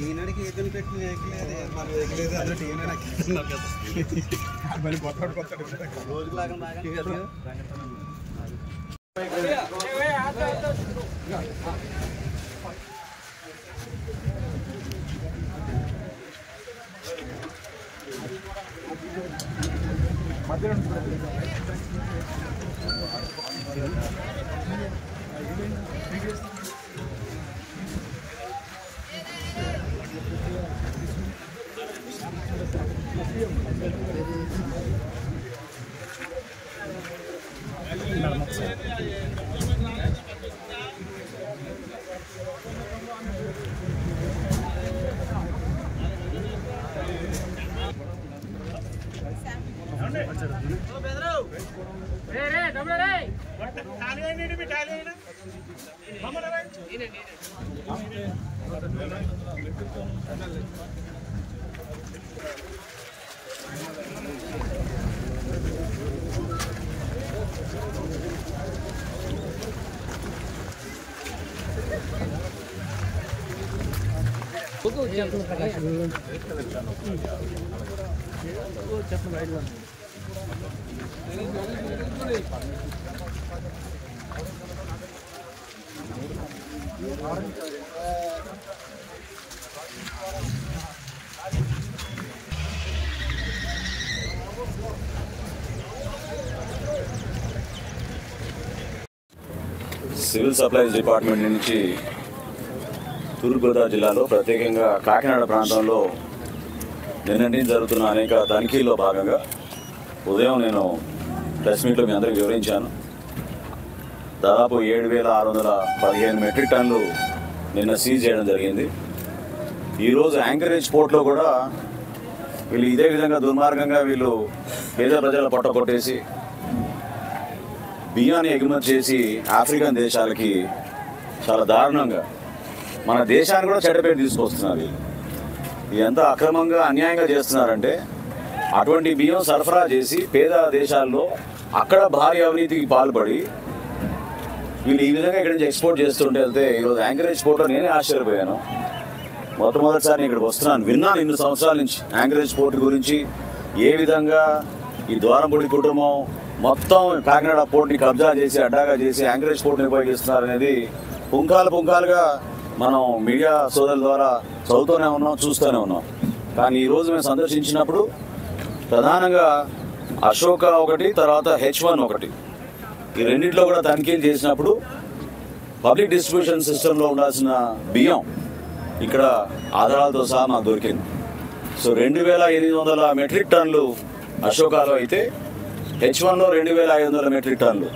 ఈనాడికి ఏదైనా పెట్టి మనం ఎగలేదు అన్నట్టు ఈనాడు కొత్త రోజులాగా బాగా సివిల్ సప్లైస్ డిపార్ట్మెంట్ నుంచి తూర్పుగోదావరి జిల్లాలో ప్రత్యేకంగా కాకినాడ ప్రాంతంలో నిన్నటి జరుగుతున్న అనేక తనిఖీల్లో భాగంగా ఉదయం నేను ప్రెస్ మీట్లో మీ అందరికీ వివరించాను. దాదాపు 7,615 మెట్రిక్ టన్నులు నిన్న సీజ్ చేయడం జరిగింది. ఈరోజు యాంకరేజ్ పోర్ట్లో కూడా వీళ్ళు ఇదే విధంగా దుర్మార్గంగా వీళ్ళు పేద ప్రజల పొట్ట కొట్టేసి బియ్యాన్ని ఎగుమతి చేసి ఆఫ్రికన్ దేశాలకి చాలా దారుణంగా మన దేశాన్ని కూడా చెడ్డపేరు తీసుకొస్తున్నారు. ఇది ఎంత అక్రమంగా అన్యాయంగా చేస్తున్నారంటే అటువంటి బియ్యం సరఫరా చేసి పేద దేశాల్లో అక్కడ భారీ అవినీతికి పాల్పడి వీళ్ళు ఈ విధంగా ఇక్కడి నుంచి ఎక్స్పోర్ట్ చేస్తుంటే వెళ్తే ఈరోజు యాంకరేజ్ పోర్ట్లో నేనే ఆశ్చర్యపోయాను. మొట్టమొదటిసారి ఇక్కడికి వస్తున్నాను. విన్నాను ఇన్ని సంవత్సరాల నుంచి యాంకరేజ్ పోర్ట్ గురించి, ఏ విధంగా ఈ ద్వారంపూడి కుటుంబం మొత్తం కాకినాడ పోర్ట్ని కబ్జా చేసి అడ్డాగా చేసి యాంకరేజ్ పోర్ట్ని ఉపయోగిస్తున్నారు అనేది పుంకాలుగా మనం మీడియా సోదరుల ద్వారా చదువుతూనే ఉన్నాం, చూస్తూనే ఉన్నాం. కానీ ఈరోజు మేము సందర్శించినప్పుడు ప్రధానంగా అశోక ఒకటి, తర్వాత H1 ఒకటి, ఈ రెండింటిలో కూడా తనిఖీలు చేసినప్పుడు పబ్లిక్ డిస్ట్రిబ్యూషన్ సిస్టంలో ఉండాల్సిన బియ్యం ఇక్కడ ఆధారాలతో సహా మాకు దొరికింది. సో 2,800 మెట్రిక్ టన్నులు అశోకాలో అయితే H1లో 2,500 మెట్రిక్ టన్నులు,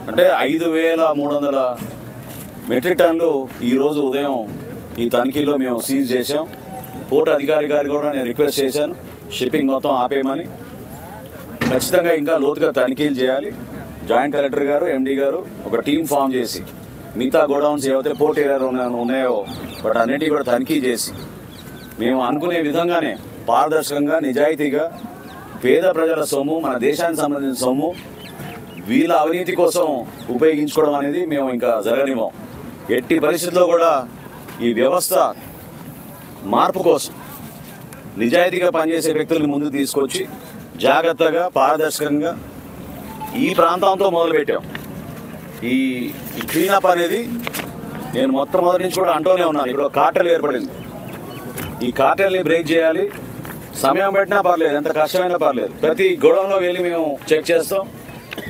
అంటే 5,300 మెట్రిక్ టన్నులు ఈరోజు ఉదయం ఈ తనిఖీలో మేము సీజ్ చేసాం. పోర్ట్ అధికారి గారికి కూడా నేను రిక్వెస్ట్ చేశాను షిప్పింగ్ మొత్తం ఆపేయమని. ఖచ్చితంగా ఇంకా లోతుగా తనిఖీలు చేయాలి. జాయింట్ కలెక్టర్ గారు, MD గారు ఒక టీం ఫామ్ చేసి మిగతా గోడౌన్స్ ఏవైతే పోర్ట్ ఏరియాలో ఉన్నాయో వాటి అన్నిటికీ కూడా తనిఖీ చేసి మేము అనుకునే విధంగానే పారదర్శకంగా నిజాయితీగా పేద ప్రజల సొమ్ము, మన దేశానికి సంబంధించిన సొమ్ము వీళ్ళ అవినీతి కోసం ఉపయోగించుకోవడం అనేది మేము ఇంకా జరగనివ్వం. ఎట్టి పరిస్థితుల్లో కూడా ఈ వ్యవస్థ మార్పు కోసం నిజాయితీగా పనిచేసే వ్యక్తుల్ని ముందుకు తీసుకొచ్చి జాగ్రత్తగా పారదర్శకంగా ఈ ప్రాంతంతో మొదలుపెట్టాం. ఈ క్లీనప్ అనేది నేను మొట్టమొదటి నుంచి కూడా అంటూనే ఉన్నాను. ఇక్కడ కార్టెల్ ఏర్పడింది. ఈ కార్టెల్ని బ్రేక్ చేయాలి. సమయం పెట్టినా పర్లేదు, ఎంత కష్టమైనా పర్లేదు, ప్రతి గోడౌన్లో వెళ్ళి మేము చెక్ చేస్తాం.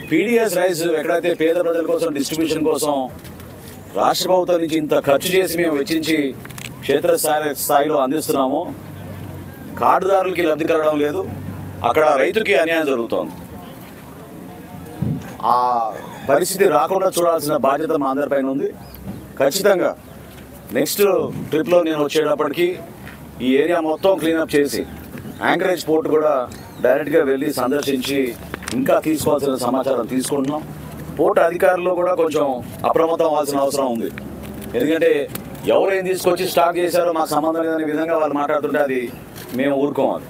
PDS రైస్ ఎక్కడైతే పేద ప్రజల కోసం డిస్ట్రిబ్యూషన్ కోసం రాష్ట్ర ప్రభుత్వం నుంచి ఇంత ఖర్చు చేసి మేము వెచ్చించి క్షేత్రస్థాయిలో అందిస్తున్నామో కార్డుదారులకి లబ్ధి కలగడం లేదు, అక్కడ రైతుకి అన్యాయం జరుగుతోంది. ఆ పరిస్థితి రాకుండా చూడాల్సిన బాధ్యత మా అందరిపైన ఉంది. ఖచ్చితంగా నెక్స్ట్ ట్రిప్లో నేను వచ్చేటప్పటికి ఈ ఏరియా మొత్తం క్లీనప్ చేసి యాంకరేజ్ పోర్ట్ కూడా డైరెక్ట్గా వెళ్ళి సందర్శించి ఇంకా తీసుకోవాల్సిన సమాచారం తీసుకుంటున్నాం. పోర్ట్ అధికారులు కూడా కొంచెం అప్రమత్తం అవ్వాల్సిన అవసరం ఉంది. ఎందుకంటే ఎవరేం తీసుకొచ్చి స్టాక్ చేశారో మాకు సంబంధం లేదనే విధంగా వాళ్ళు మాట్లాడుతుంటే అది మేము ఊరుకోవాలి.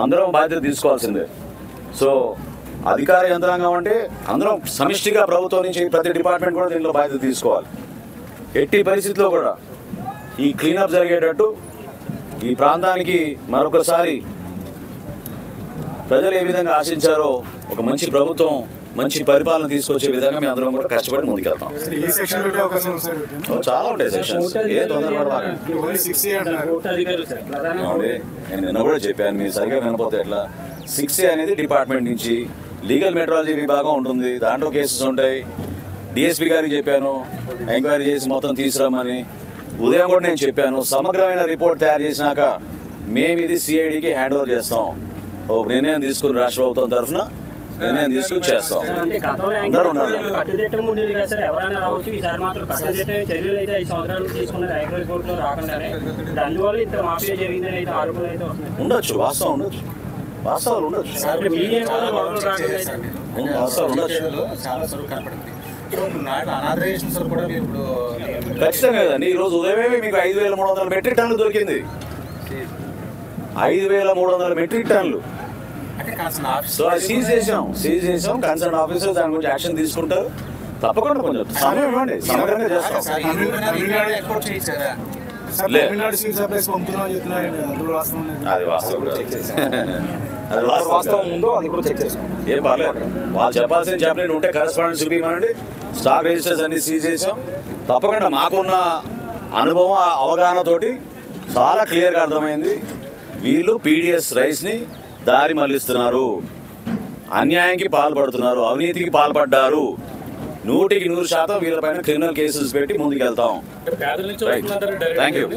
అందరం బాధ్యత తీసుకోవాల్సిందే. సో అధికార యంత్రాంగం అంటే అందరం సమిష్టిగా ప్రభుత్వం నుంచి ప్రతి డిపార్ట్మెంట్ కూడా దీంట్లో బాధ్యత తీసుకోవాలి. ఎట్టి పరిస్థితుల్లో కూడా ఈ క్లీనప్ జరిగేటట్టు ఈ ప్రాంతానికి మరొకసారి ప్రజలు ఏ విధంగా ఆశించారో ఒక మంచి ప్రభుత్వం మంచి పరిపాలన తీసుకొచ్చే విధంగా మేము అందరం కూడా కష్టపడి ముందుకెళ్తాం. చాలా ఉంటాయి సెక్షన్స్, ఏ తొందరపడవాలండి. నేను నిన్న కూడా చెప్పాను, మీరు సరిగా వినపోతే ఎట్లా. 6A అనేది డిపార్ట్మెంట్ నుంచి లీగల్ మెట్రాలజీ విభాగం ఉంటుంది, దాంట్లో కేసెస్ ఉంటాయి. డిఎస్పీ గారికి చెప్పాను ఎంక్వైరీ చేసి మొత్తం తీసుకురామని. ఉదయం కూడా నేను చెప్పాను, సమగ్రమైన రిపోర్ట్ తయారు చేసినాక మేము ఇది సిఐడికి హ్యాండ్ ఓవర్ చేస్తాం. ఒక నిర్ణయం తీసుకుని రాష్ట్ర ప్రభుత్వం తరఫున నిర్ణయం తీసుకుని చేస్తాం. అందరూ ఉన్నారు. ఉండొచ్చు, వాస్తవం ఉండొచ్చు, వాస్తవాలు ఉండొచ్చు, వాస్తవాలు ఉండొచ్చు. ఖచ్చితంగా కదండి. ఈరోజు ఉదయమే మీకు 5,300 మెట్రిక్ టన్నులు దొరికింది. 5,300 మెట్రిక్ టన్నులు. సో అది సీజ్ చేసాం. కన్సర్న్ ఆఫీసర్ దాని గురించి యాక్షన్ తీసుకుంటారు. తప్పకుండా కొంచెం సమయం ఇవ్వండి, సమగ్రంగా చేస్తాం. అది వాస్తవం, అది వాస్తవం ఉందో అది కూడా చెక్ చేస్తాం. ఏం పర్లేదు, వాళ్ళు చెప్పాల్సిన చెప్పలేదు ఉంటే కరెస్పాండెంట్ చూపించమనండి. స్టాక్ రిజిస్టర్స్ అన్ని సీజ్ చేసాం. తప్పకుండా మాకున్న అనుభవం అవగాహనతోటి చాలా క్లియర్గా అర్థమైంది, వీళ్ళు పీడిఎస్ రైస్ని దారి మళ్లిస్తున్నారు, అన్యాయానికి పాల్పడుతున్నారు, అవినీతికి పాల్పడ్డారు. 100% వీళ్ళపైన క్రిమినల్ కేసెస్ పెట్టి ముందుకెళ్తాం. Thank you.